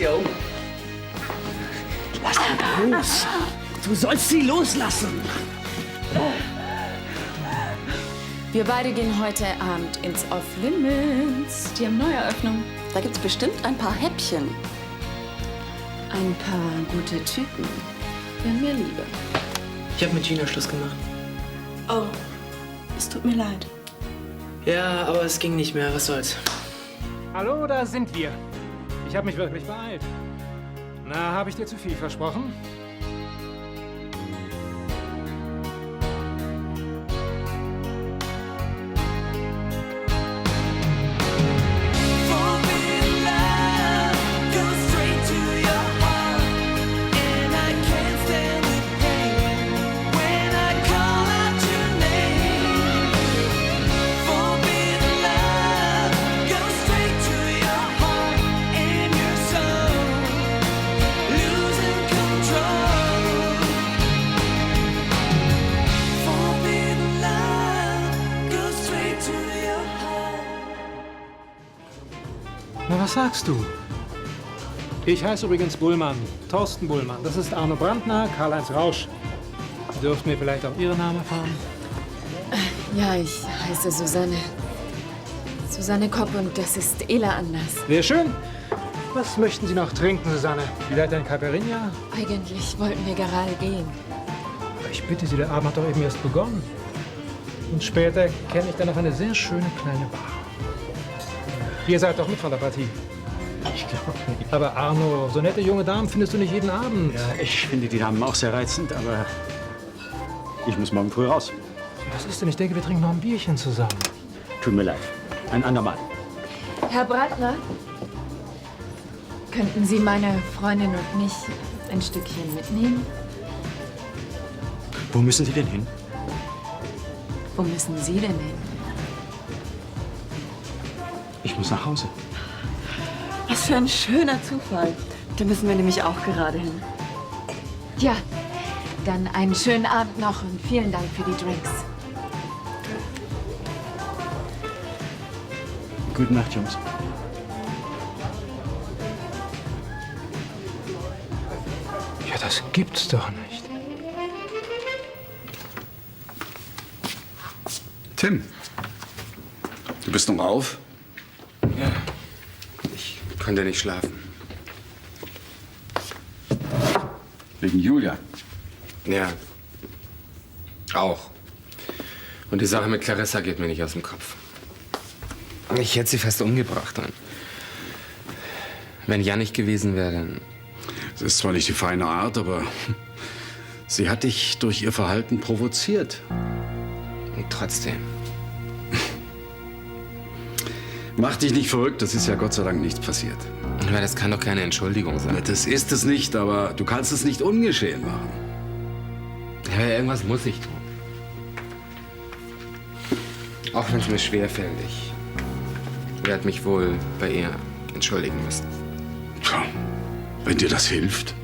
hier um. Lass ihn los. Du sollst sie loslassen. Wir beide gehen heute Abend ins Off-Limits. Die haben Neueröffnung. Da gibt's bestimmt ein paar Häppchen. Ein paar gute Typen. Wären mir Liebe. Ich habe mit Gina Schluss gemacht. Oh, es tut mir leid. Ja, aber es ging nicht mehr. Was soll's? Hallo, da sind wir. Ich habe mich wirklich beeilt. Na, habe ich dir zu viel versprochen? Na, was sagst du? Ich heiße übrigens Bullmann, Thorsten Bullmann. Das ist Arno Brandner, Karl-Heinz Rausch. Sie dürften mir vielleicht auch Ihren Namen erfahren? Ja, ich heiße Susanne. Susanne Kopp und das ist Ela Anders. Sehr schön. Was möchten Sie noch trinken, Susanne? Vielleicht ein Caipirinha? Eigentlich wollten wir gerade gehen. Aber ich bitte Sie, der Abend hat doch eben erst begonnen. Und später kenne ich dann noch eine sehr schöne kleine Bar. Ihr seid doch mit von der Partie. Ich glaube nicht. Aber Arno, so nette junge Damen findest du nicht jeden Abend. Ja, ich finde die Damen auch sehr reizend, aber ich muss morgen früh raus. Was ist denn? Ich denke, wir trinken noch ein Bierchen zusammen. Tut mir leid. Ein andermal. Herr Brandner, könnten Sie meine Freundin und mich ein Stückchen mitnehmen? Wo müssen Sie denn hin? Wo müssen Sie denn hin? Ich muss nach Hause. Was für ein schöner Zufall. Da müssen wir nämlich auch gerade hin. Ja, dann einen schönen Abend noch und vielen Dank für die Drinks. Gute Nacht, Jungs. Ja, das gibt's doch nicht. Tim, du bist noch auf? Ja, ich konnte nicht schlafen. Wegen Julia. Ja, auch. Und die Sache mit Clarissa geht mir nicht aus dem Kopf. Ich hätte sie fast umgebracht. Und wenn Jan nicht gewesen wäre, dann... Es ist zwar nicht die feine Art, aber sie hat dich durch ihr Verhalten provoziert. Und trotzdem. Mach dich nicht verrückt, das ist ja Gott sei Dank nichts passiert. Aber das kann doch keine Entschuldigung sein. Das ist es nicht, aber du kannst es nicht ungeschehen machen. Ja, irgendwas muss ich tun. Auch wenn es mir schwerfällt, ich werde mich wohl bei ihr entschuldigen müssen. Tja, wenn dir das hilft.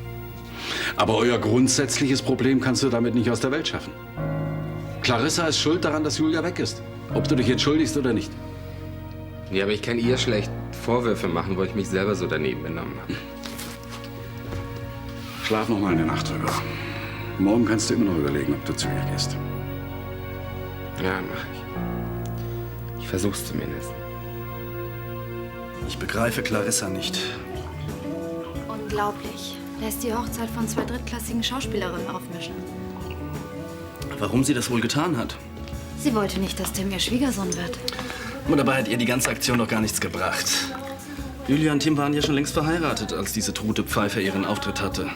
Aber euer grundsätzliches Problem kannst du damit nicht aus der Welt schaffen. Clarissa ist schuld daran, dass Julia weg ist. Ob du dich entschuldigst oder nicht. Ja, aber ich kann ihr schlecht Vorwürfe machen, weil ich mich selber so daneben benommen habe. Schlaf noch mal eine Nacht drüber. Morgen kannst du immer noch überlegen, ob du zu ihr gehst. Ja, mach ich. Ich versuch's zumindest. Ich begreife Clarissa nicht. Unglaublich. Lässt die Hochzeit von zwei drittklassigen Schauspielerinnen aufmischen. Warum sie das wohl getan hat. Sie wollte nicht, dass Tim ihr Schwiegersohn wird. Aber dabei hat ihr die ganze Aktion doch gar nichts gebracht. Julia und Tim waren ja schon längst verheiratet, als diese Trute Pfeiffer ihren Auftritt hatte.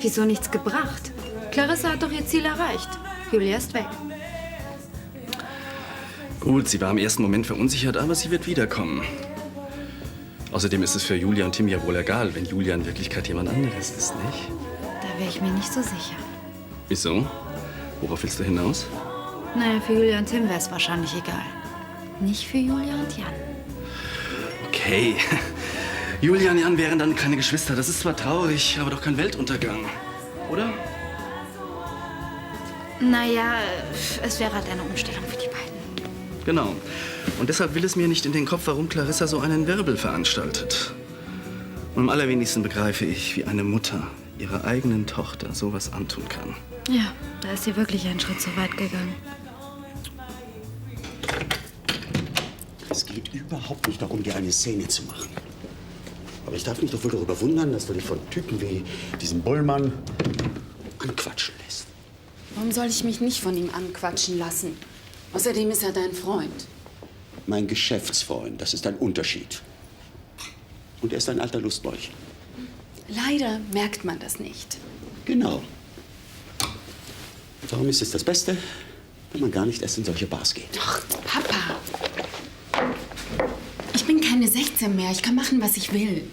Wieso nichts gebracht? Clarissa hat doch ihr Ziel erreicht. Julia ist weg. Gut, sie war im ersten Moment verunsichert, aber sie wird wiederkommen. Außerdem ist es für Julia und Tim ja wohl egal, wenn Julia in Wirklichkeit jemand anderes ist, nicht? Da wäre ich mir nicht so sicher. Wieso? Worauf willst du hinaus? Naja, für Julia und Tim wäre es wahrscheinlich egal. Nicht für Julia und Jan. Okay. Julia und Jan wären dann keine Geschwister. Das ist zwar traurig, aber doch kein Weltuntergang. Oder? Naja, es wäre halt eine Umstellung für die beiden. Genau. Und deshalb will es mir nicht in den Kopf, warum Clarissa so einen Wirbel veranstaltet. Und am allerwenigsten begreife ich, wie eine Mutter ihrer eigenen Tochter sowas antun kann. Ja, da ist sie wirklich einen Schritt zu weit gegangen. Es geht überhaupt nicht darum, dir eine Szene zu machen. Aber ich darf mich doch wohl darüber wundern, dass du dich von Typen wie diesem Bullmann anquatschen lässt. Warum soll ich mich nicht von ihm anquatschen lassen? Außerdem ist er dein Freund. Mein Geschäftsfreund, das ist ein Unterschied. Und er ist ein alter Lustmolch. Leider merkt man das nicht. Genau. Darum ist es das Beste, wenn man gar nicht erst in solche Bars geht. Doch, Papa. Ich bin keine 16 mehr. Ich kann machen, was ich will.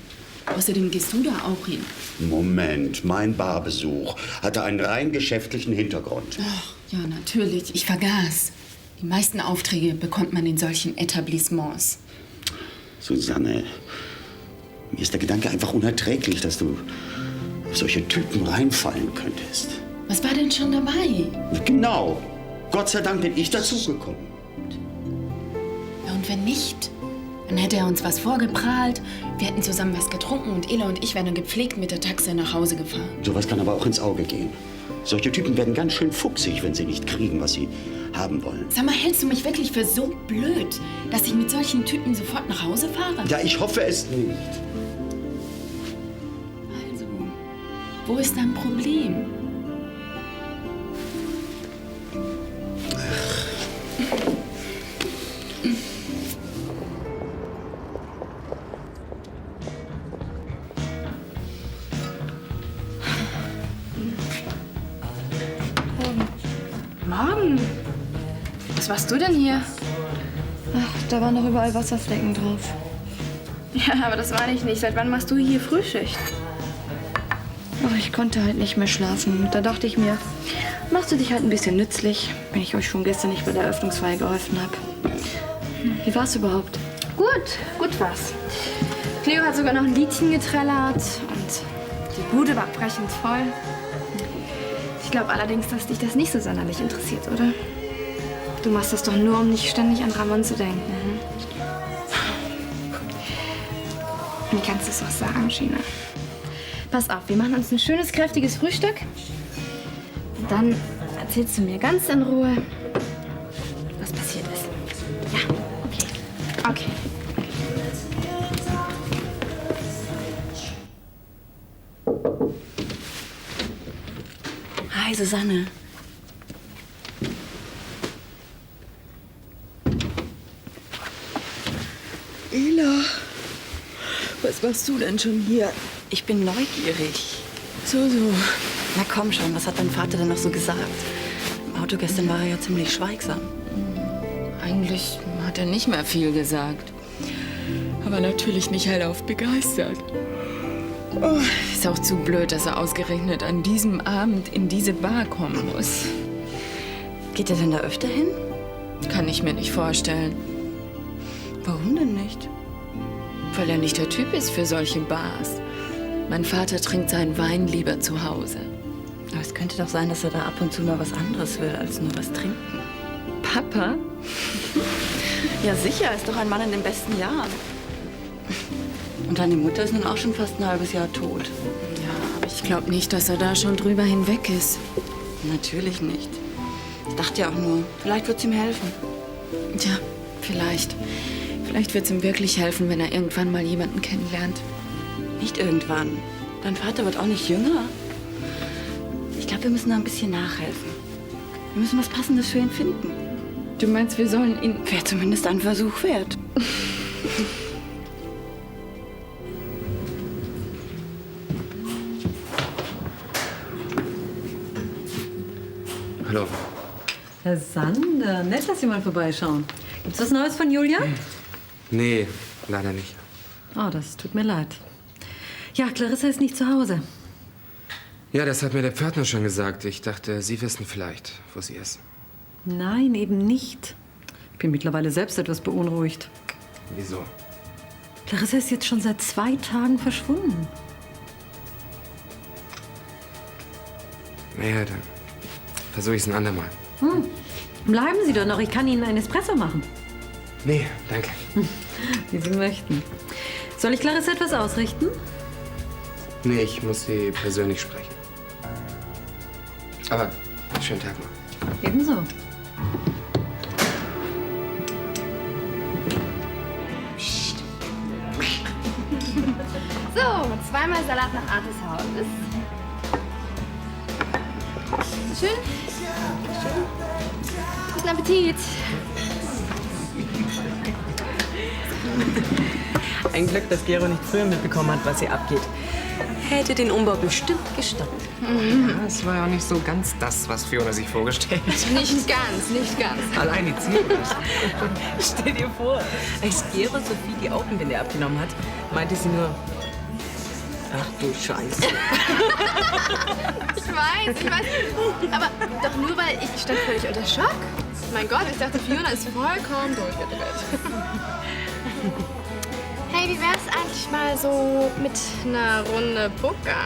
Außerdem gehst du da auch hin. Moment, mein Barbesuch hatte einen rein geschäftlichen Hintergrund. Ach, ja, natürlich. Ich vergaß. Die meisten Aufträge bekommt man in solchen Etablissements. Susanne, mir ist der Gedanke einfach unerträglich, dass du auf solche Typen reinfallen könntest. Was war denn schon dabei? Genau. Gott sei Dank bin ich dazugekommen. Ja, und wenn nicht? Dann hätte er uns was vorgeprahlt, wir hätten zusammen was getrunken und Ela und ich wären dann gepflegt mit der Taxe nach Hause gefahren. Sowas kann aber auch ins Auge gehen. Solche Typen werden ganz schön fuchsig, wenn sie nicht kriegen, was sie haben wollen. Sag mal, hältst du mich wirklich für so blöd, dass ich mit solchen Typen sofort nach Hause fahre? Ja, ich hoffe es nicht. Also, wo ist dein Problem? Morgen. Was warst du denn hier? Ach, da waren noch überall Wasserflecken drauf. Ja, aber das meine ich nicht. Seit wann machst du hier Frühschicht? Ach, ich konnte halt nicht mehr schlafen. Da dachte ich mir, machst du dich halt ein bisschen nützlich, wenn ich euch schon gestern nicht bei der Eröffnungsfeier geholfen habe. Wie war's überhaupt? Gut war's. Cleo hat sogar noch ein Liedchen getrellert und die Bude war brechend voll. Ich glaube allerdings, dass dich das nicht so sonderlich interessiert, oder? Du machst das doch nur, um nicht ständig an Ramon zu denken. Wie kannst du es auch sagen, Gina? Pass auf, wir machen uns ein schönes, kräftiges Frühstück. Und dann erzählst du mir ganz in Ruhe, was passiert ist. Ja, okay. Hi, Susanne. Ela, was machst du denn schon hier? Ich bin neugierig. So. Na komm schon, was hat dein Vater denn noch so gesagt? Im Auto gestern war er ja ziemlich schweigsam. Eigentlich hat er nicht mehr viel gesagt. Aber natürlich nicht hellauf begeistert. Oh, ist auch zu blöd, dass er ausgerechnet an diesem Abend in diese Bar kommen muss. Geht er denn da öfter hin? Kann ich mir nicht vorstellen. Warum denn nicht? Weil er nicht der Typ ist für solche Bars. Mein Vater trinkt seinen Wein lieber zu Hause. Aber es könnte doch sein, dass er da ab und zu mal was anderes will, als nur was trinken. Papa? Ja, sicher, ist doch ein Mann in den besten Jahren. Und deine Mutter ist nun auch schon fast ein halbes Jahr tot. Ja, aber ich glaube nicht, dass er da schon drüber hinweg ist. Natürlich nicht. Ich dachte ja auch nur, vielleicht wird es ihm helfen. Tja, vielleicht. Vielleicht wird es ihm wirklich helfen, wenn er irgendwann mal jemanden kennenlernt. Nicht irgendwann. Dein Vater wird auch nicht jünger. Ich glaube, wir müssen da ein bisschen nachhelfen. Wir müssen was Passendes für ihn finden. Du meinst, wir sollen ihn... Wäre zumindest ein Versuch wert. Hallo. Herr Sander, nett, dass Sie mal vorbeischauen. Gibt's was Neues von Julia? Nee, leider nicht. Oh, das tut mir leid. Ja, Clarissa ist nicht zu Hause. Ja, das hat mir der Pförtner schon gesagt. Ich dachte, Sie wissen vielleicht, wo sie ist. Nein, eben nicht. Ich bin mittlerweile selbst etwas beunruhigt. Wieso? Clarissa ist jetzt schon seit 2 Tagen verschwunden. Naja, dann versuche ich es ein andermal. Bleiben Sie doch noch, ich kann Ihnen einen Espresso machen. Nee, danke. Wie Sie möchten. Soll ich Clarissa etwas ausrichten? Nee, ich muss Sie persönlich sprechen. Aber schönen Tag noch. Ebenso. So, zweimal Salat nach Artes Haus. Schön. Guten Appetit. Ein Glück, dass Gero nicht früher mitbekommen hat, was hier abgeht. Hätte den Umbau bestimmt gestoppt. Das war ja auch nicht so ganz das, was Fiona sich vorgestellt hat. Nicht ganz, nicht ganz. Allein die Zielgröße. Stell dir vor, als Gero Sophie die Augenbinde abgenommen hat, meinte sie nur, ach du Scheiße. Ich weiß. Aber doch nur, weil ich stand völlig unter Schock. Mein Gott, ich dachte, Fiona ist vollkommen durchgedreht. Hey, wie wär's eigentlich mal so mit einer Runde Poker?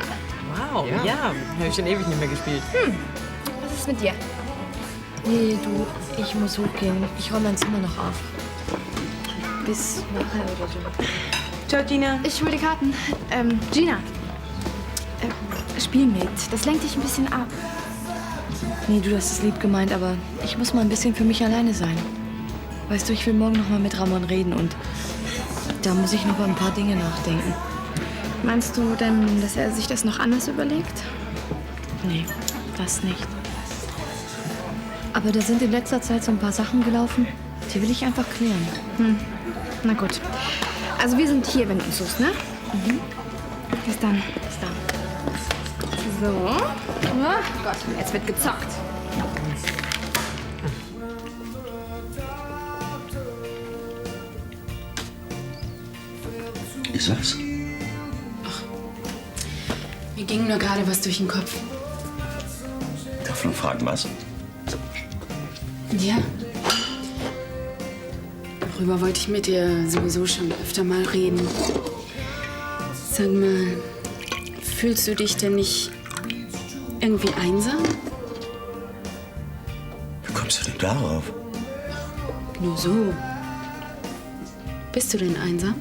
Wow, ja. Habe ich schon ewig nicht mehr gespielt. Was ist mit dir? Nee, du, ich muss hochgehen. Ich räume mein Zimmer noch auf. Bis nachher oder so. Ciao, Gina. Ich hole die Karten. Gina. Spiel mit. Das lenkt dich ein bisschen ab. Nee, du hast es lieb gemeint, aber ich muss mal ein bisschen für mich alleine sein. Weißt du, ich will morgen noch mal mit Ramon reden und da muss ich noch über ein paar Dinge nachdenken. Meinst du denn, dass er sich das noch anders überlegt? Nee, das nicht. Aber da sind in letzter Zeit so ein paar Sachen gelaufen, die will ich einfach klären. Na gut. Also wir sind hier, wenn du uns suchst, ne? Bis dann. Bis dann. So. Oh Gott, jetzt wird gezockt. Ist das? Mir ging nur gerade was durch den Kopf. Darf man fragen, was? Ja. Darüber wollte ich mit dir sowieso schon öfter mal reden. Sag mal, fühlst du dich denn nicht irgendwie einsam? Wie kommst du denn darauf? Nur so. Bist du denn einsam?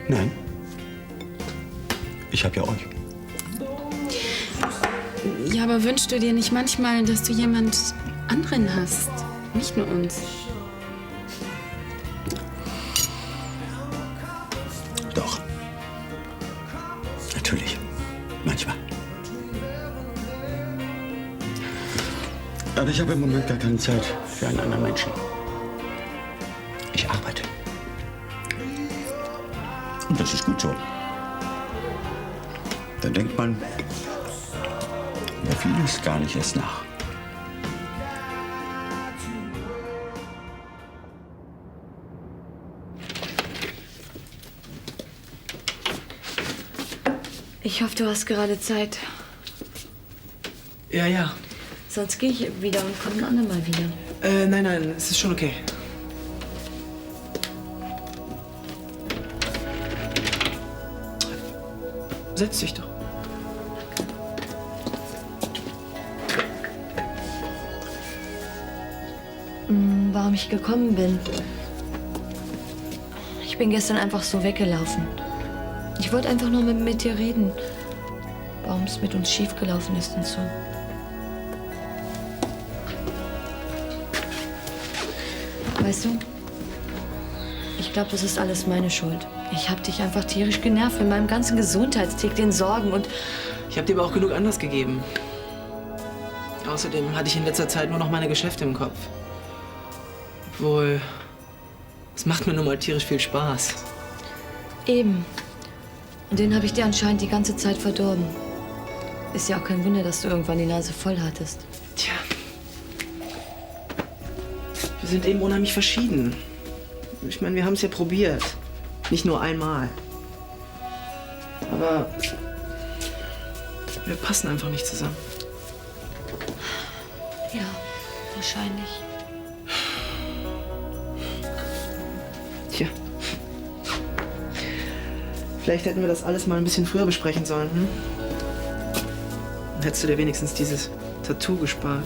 Nein. Ich hab ja euch. Ja, aber wünschst du dir nicht manchmal, dass du jemand anderen hast? Nicht nur uns. Doch. Natürlich. Manchmal. Aber ich habe im Moment gar keine Zeit für einen anderen Menschen. Ich arbeite. Und das ist gut so. Da denkt man über vieles gar nicht erst nach. Ich hoffe, du hast gerade Zeit. Ja. Sonst gehe ich wieder und komme ein andermal wieder. Nein, es ist schon okay. Setz dich doch. Warum ich gekommen bin? Ich bin gestern einfach so weggelaufen. Ich wollte einfach nur mit dir reden. Warum es mit uns schiefgelaufen ist und so. Weißt du, ich glaube, das ist alles meine Schuld. Ich habe dich einfach tierisch genervt mit meinem ganzen Gesundheitstick, den Sorgen und... Ich habe dir aber auch genug Anlass gegeben. Außerdem hatte ich in letzter Zeit nur noch meine Geschäfte im Kopf. Obwohl, es macht mir nun mal tierisch viel Spaß. Eben. Und den habe ich dir anscheinend die ganze Zeit verdorben. Ist ja auch kein Wunder, dass du irgendwann die Nase voll hattest. Tja. Wir sind eben unheimlich verschieden. Ich meine, wir haben es ja probiert. Nicht nur einmal. Aber wir passen einfach nicht zusammen. Ja, wahrscheinlich. Tja. Vielleicht hätten wir das alles mal ein bisschen früher besprechen sollen, hm? Dann hättest du dir wenigstens dieses Tattoo gespart.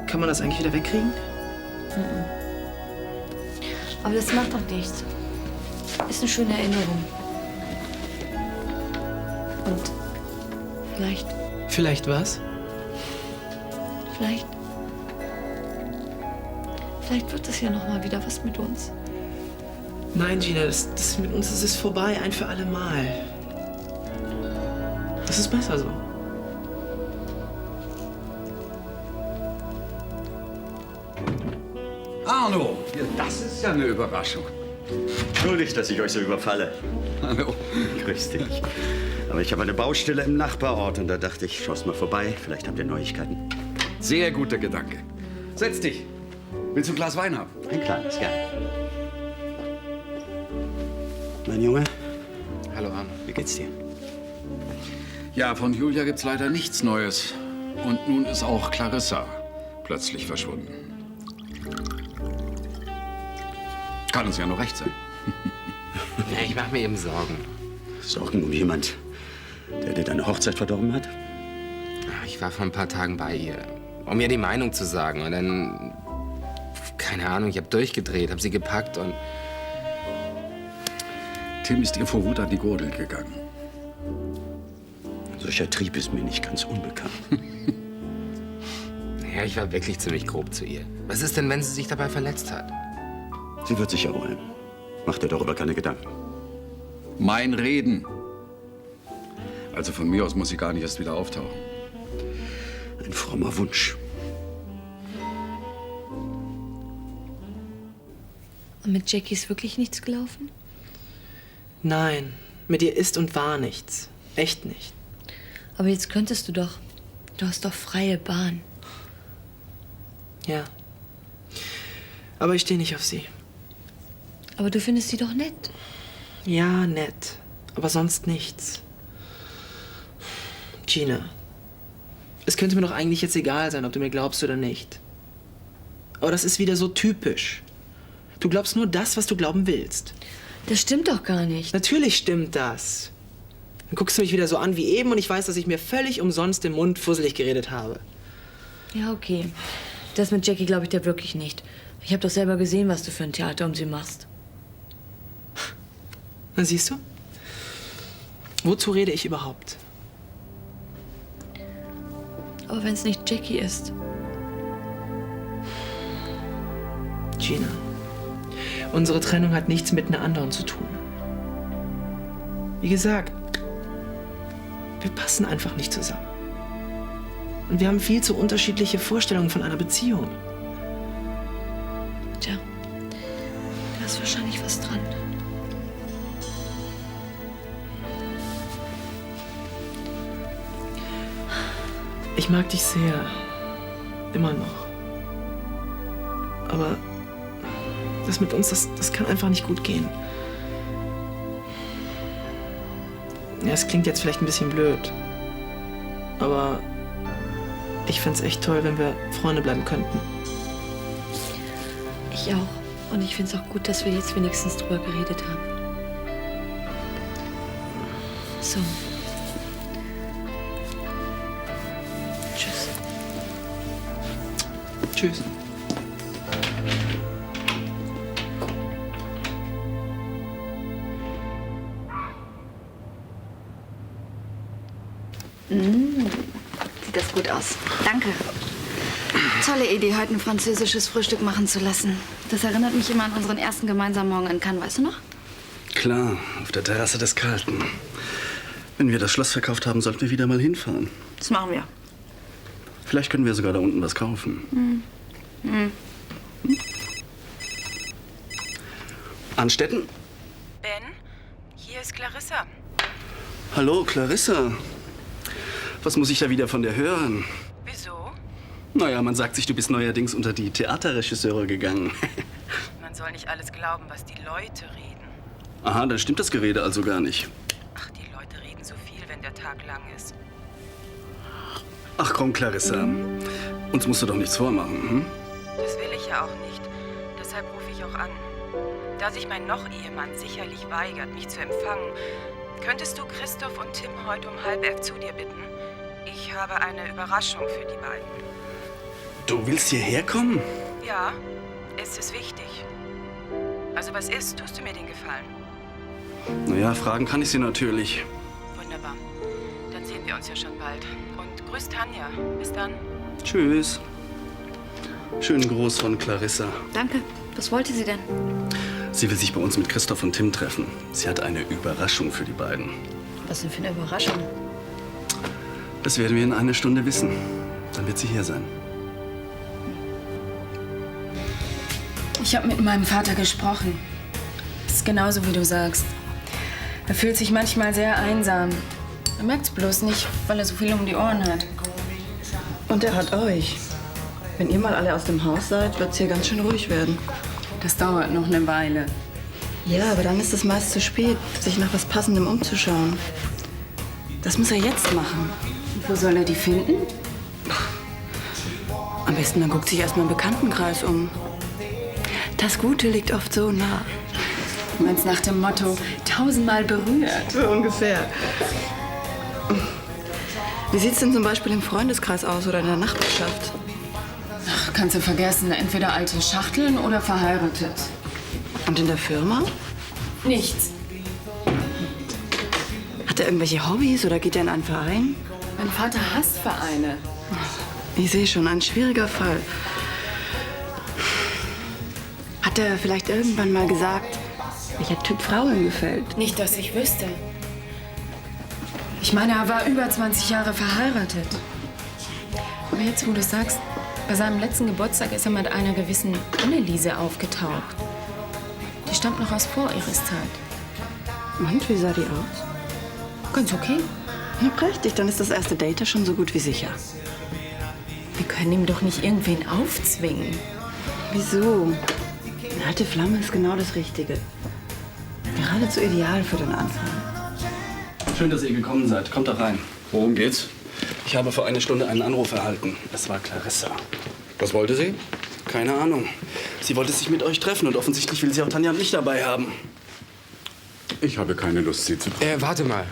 Kann man das eigentlich wieder wegkriegen? Aber das macht doch nichts. Ist eine schöne Erinnerung. Und vielleicht, Vielleicht was? vielleicht wird es ja noch mal wieder was mit uns. Nein, Gina, das mit uns, das ist vorbei, ein für alle Mal. Das ist besser so. Arno, ja, das ist ja eine Überraschung. Entschuldigt, dass ich euch so überfalle. Hallo. Grüß dich. Aber ich habe eine Baustelle im Nachbarort und da dachte ich, schaust mal vorbei, vielleicht habt ihr Neuigkeiten. Sehr guter Gedanke. Setz dich. Willst du ein Glas Wein haben? Ein kleines, gern. Mein Junge, Hallo, Arno. wie geht's dir? Ja, von Julia gibt's leider nichts Neues. Und nun ist auch Clarissa plötzlich verschwunden. Kann uns ja nur recht sein. Ja, ich mache mir eben Sorgen. Sorgen um jemand, der dir deine Hochzeit verdorben hat? Ich war vor ein paar Tagen bei ihr, um ihr die Meinung zu sagen. Und dann, keine Ahnung, ich habe durchgedreht, habe sie gepackt und... Tim ist ihr vor Wut an die Gurgel gegangen. Solcher Trieb ist mir nicht ganz unbekannt. Ja, ich war wirklich ziemlich grob zu ihr. Was ist denn, wenn sie sich dabei verletzt hat? Sie wird sich erholen. Mach dir darüber keine Gedanken. Mein Reden. Also von mir aus muss sie gar nicht erst wieder auftauchen. Ein frommer Wunsch. Und mit Jackie ist wirklich nichts gelaufen? Nein, mit ihr ist und war nichts. Echt nicht. Aber jetzt könntest du doch. Du hast doch freie Bahn. Ja. Aber ich stehe nicht auf sie. Aber du findest sie doch nett. Ja, nett. Aber sonst nichts. Gina, es könnte mir doch eigentlich jetzt egal sein, ob du mir glaubst oder nicht. Aber das ist wieder so typisch. Du glaubst nur das, was du glauben willst. Das stimmt doch gar nicht. Natürlich stimmt das. Dann guckst du mich wieder so an wie eben und ich weiß, dass ich mir völlig umsonst den Mund fusselig geredet habe. Ja, okay. Das mit Jackie glaube ich dir wirklich nicht. Ich habe doch selber gesehen, was du für ein Theater um sie machst. Na, siehst du? Wozu rede ich überhaupt? Aber wenn es nicht Jackie ist. Gina, unsere Trennung hat nichts mit einer anderen zu tun. Wie gesagt, wir passen einfach nicht zusammen. Und wir haben viel zu unterschiedliche Vorstellungen von einer Beziehung. Tja, da ist wahrscheinlich was dran. Ich mag dich sehr. Immer noch. Aber das mit uns, das kann einfach nicht gut gehen. Ja, es klingt jetzt vielleicht ein bisschen blöd. Aber ich find's echt toll, wenn wir Freunde bleiben könnten. Ich auch. Und ich finde es auch gut, dass wir jetzt wenigstens drüber geredet haben. So. Tschüss. Tschüss. Sieht das gut aus. Danke. Tolle Idee, heute ein französisches Frühstück machen zu lassen. Das erinnert mich immer an unseren ersten gemeinsamen Morgen in Cannes, weißt du noch? Klar, auf der Terrasse des Kalten. Wenn wir das Schloss verkauft haben, sollten wir wieder mal hinfahren. Das machen wir. Vielleicht können wir sogar da unten was kaufen. Anstetten? Ben, hier ist Clarissa. Hallo, Clarissa. Was muss ich da wieder von dir hören? Wieso? Naja, man sagt sich, du bist neuerdings unter die Theaterregisseure gegangen. Man soll nicht alles glauben, was die Leute reden. Aha, dann stimmt das Gerede also gar nicht. Ach, die Leute reden so viel, wenn der Tag lang ist. Ach komm, Clarissa. Uns musst du doch nichts vormachen, hm? Das will ich ja auch nicht. Deshalb rufe ich auch an. Da sich mein Noch-Ehemann sicherlich weigert, mich zu empfangen, könntest du Christoph und Tim heute um 10:30 zu dir bitten? Ich habe eine Überraschung für die beiden. Du willst hierher kommen? Ja, es ist wichtig. Also was ist, tust du mir den Gefallen? Naja, fragen kann ich sie natürlich. Wunderbar. Dann sehen wir uns ja schon bald. Und grüß Tanja. Bis dann. Tschüss. Schönen Gruß von Clarissa. Danke. Was wollte sie denn? Sie will sich bei uns mit Christoph und Tim treffen. Sie hat eine Überraschung für die beiden. Was denn für eine Überraschung? Das werden wir in einer Stunde wissen. Dann wird sie hier sein. Ich habe mit meinem Vater gesprochen. Es ist genauso, wie du sagst. Er fühlt sich manchmal sehr einsam. Er merkt es bloß nicht, weil er so viel um die Ohren hat. Und er hat euch. Wenn ihr mal alle aus dem Haus seid, wird es hier ganz schön ruhig werden. Das dauert noch eine Weile. Ja, aber dann ist es meist zu spät, sich nach was Passendem umzuschauen. Das muss er jetzt machen. Und wo soll er die finden? Am besten, man guckt sich erstmal im Bekanntenkreis um. Das Gute liegt oft so nah. Du meinst nach dem Motto, 1000-mal berührt. So ungefähr. Wie sieht's denn zum Beispiel im Freundeskreis aus oder in der Nachbarschaft? Ach, kannst du vergessen, entweder alte Schachteln oder verheiratet. Und in der Firma? Nichts. Hat er irgendwelche Hobbys oder geht er in einen Verein? Mein Vater hasst Vereine. Ich sehe schon, ein schwieriger Fall. Hat er vielleicht irgendwann mal gesagt, welcher Typ Frau ihm gefällt? Nicht, dass ich wüsste. Ich meine, er war über 20 Jahre verheiratet. Aber jetzt, wo du es sagst, bei seinem letzten Geburtstag ist er mit einer gewissen Anneliese aufgetaucht. Die stammt noch aus vor Iris Zeit. Und, wie sah die aus? Ganz okay. Na, prächtig, dann ist das erste Date schon so gut wie sicher. Wir können ihm doch nicht irgendwen aufzwingen. Wieso? Eine alte Flamme ist genau das Richtige. Geradezu ideal für den Anfang. Schön, dass ihr gekommen seid. Kommt doch rein. Worum geht's? Ich habe vor einer Stunde einen Anruf erhalten. Es war Clarissa. Was wollte sie? Keine Ahnung. Sie wollte sich mit euch treffen und offensichtlich will sie auch Tanja und mich dabei haben. Ich habe keine Lust, sie zu treffen. Warte mal.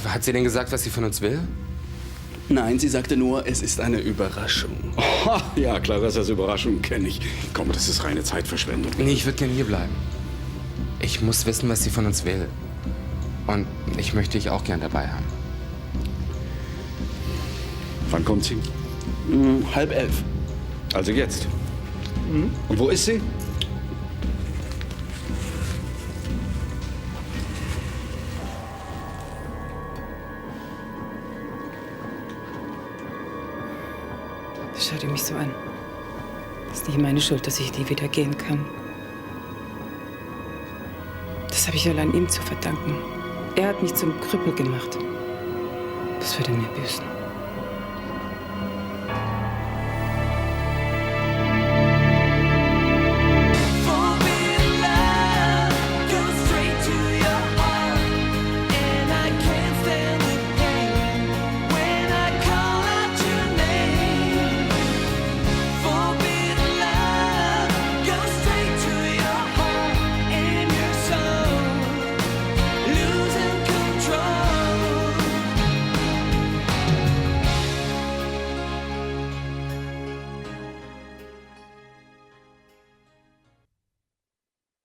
Hat sie denn gesagt, was sie von uns will? Nein, sie sagte nur, es ist eine Überraschung. Oh, ja, Clarissas Überraschung kenne ich. Komm, das ist reine Zeitverschwendung. Nee, ich würde gerne hier bleiben. Ich muss wissen, was sie von uns will. Und ich möchte dich auch gern dabei haben. Wann kommt sie? 10:30. Also jetzt. Und wo ist sie? Schau dir mich so an. Das ist nicht meine Schuld, dass ich nie wieder gehen kann. Das habe ich allein ihm zu verdanken. Er hat mich zum Krüppel gemacht. Was wird er mir büßen?